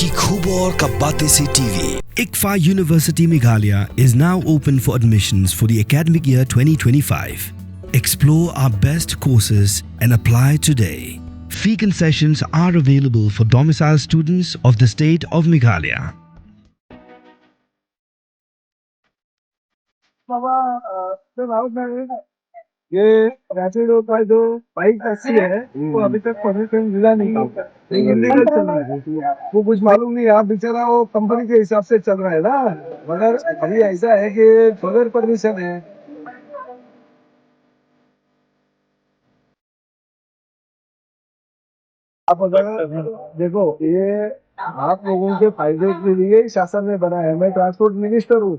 की खूब और का बातें से TV. ICFA University Meghalaya is now open for admissions for the academic year 2025. Explore our best courses and apply today. Fee concessions are available for domicile students of the state of Meghalaya. ये रैपिडो का जो bike taxi है वो अभी तक परमिशन मिला नहीं है, इलीगल चल रहा है। वो कुछ मालूम नहीं, आप बेचारा वो कंपनी के हिसाब से चल रहा है ना, मगर अभी ऐसा है कि बगैर परमिशन है। आप अगर देखो, ये आप लोगों के फायदे के लिए ही शासन ने बनाया है। मैं ट्रांसपोर्ट मिनिस्टर हूँ,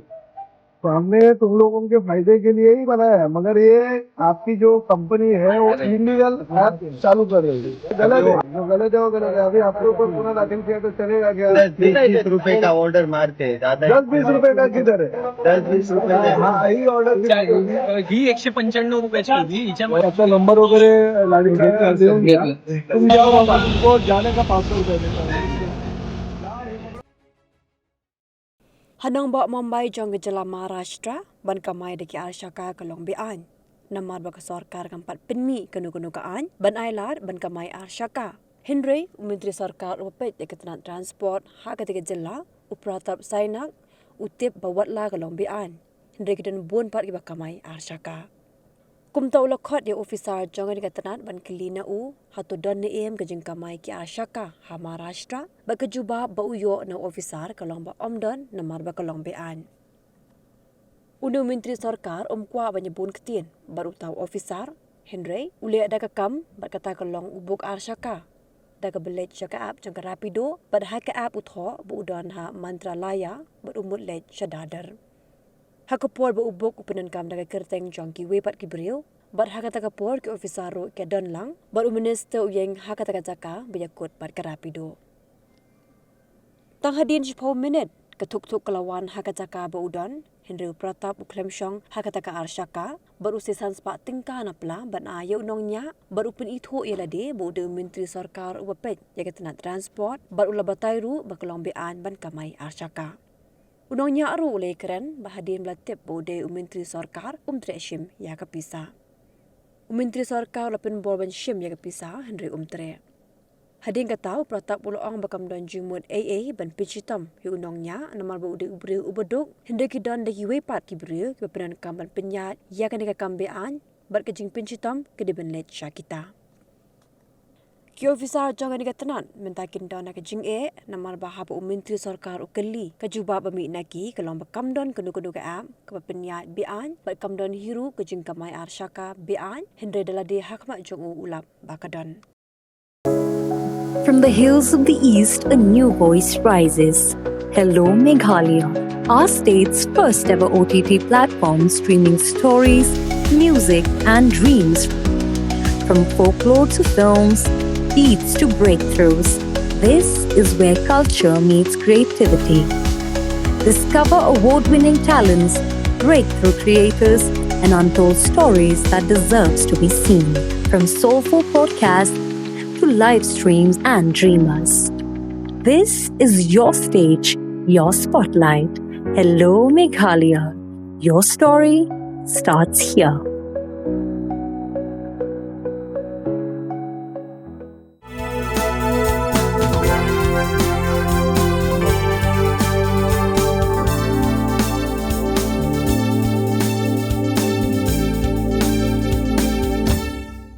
तो हमने तुम लोगों के फायदे के लिए ही बनाया है, मगर ये आपकी जो कंपनी है वो इलीगल ऐप चालू कर रही है। गलत है, जो गलत है वो गलत है। अभी आपके ऊपर गुना दाखिल किया तो चलेगा क्या? 10-20 रुपए का ऑर्डर मारते हैं, ज्यादा 10-20 रुपए का किधर है? 10-20 रुपए हाँ, ही ऑर्डर ही 195 रुपयाची होती हिच्यामध्ये. आपका नंबर वगैरह लाडी देऊन घ्या, तुम जाओ बाबा, तुमको जाने का 500 रुपये देता हूँ। Hanang bawa Mumbai jong gejala Maharashtra ban Kamai deki Shaka kalong bian. Namar baka sarkar kampat penmi kanu-kanu kaan ban ailar ban Kamai Shaka. Henry Menteri Sarkar upet ekatna transport ha ketika jela upratap sainak utip bawatla kalong bian. Henry kidan bun part kiba Kamai Shaka. Kumta ulakot ya Ophisar jong dekatanat ban kelina u hatu don ne em kejeng Kamai ki Shaka ha Maharashtra ba kejuba ba uyo na Ophisar kalong ba omdon namar ba kalong bean. Unu Menteri Sarkar kwa banyabun ketien baru tahu Ophisar Henry uli ada kakam bat kata kalong ubuk Shaka. Daga belet Shaka app jong Rapido bat ha ka app utho bu udon ha Mantralaya bat umut lej shadadar. Hakapor ba ubok upinan kam daga kerteng jong ki wepat ki beriu bat hakata kapor ki Ophisar ro ke don lang bat minister uyeng hakata jaka bayakut bat ka Rapido. Tang hadin 10 minit ketuk-tuk kelawan hakata ba udon Henry Pratap uklem syong hakata ka Shaka bat usisan spa tingka napla bat ayo nongnya bat upin itho elade bu de Menteri Sarkar upet yakatna transport bat ulabatay ru bakalong bean ban Kamai Shaka. Unongnya aru oleh keren bahadin melatip bode Menteri Sarkar Treshim ya kapisa. Menteri Sarkar lapin borban shim ya kapisa Henry Tre. Hadin katau pratap uloang bakam don jumut AA ban pichitam hi unongnya namar bode ubri ubaduk Henry kidan deki wepat kibri kepenan kamban penyat ya kan kambean bat kejing pichitam kediben let Shakita. Ki Ophisar jangan dikatanan mentakin don nak jing namar bahab Menteri Sarkar ukeli kajuba bami naki kalong bakam don kenu-kenu ka am kepenyat bian bat kam don hiru kejing Kamai Shaka bian Henry dalade hakmat jong ulap bakadon. From the hills of the east, a new voice rises. Hello Meghalaya, our state's first ever OTT platform streaming stories, music and dreams. From folklore to films, beats to breakthroughs, this is where culture meets creativity. Discover award-winning talents, breakthrough creators, and untold stories that deserves to be seen. From soulful podcasts to live streams and dreamers. This is your stage, your spotlight. Hello Meghalaya. Your story starts here.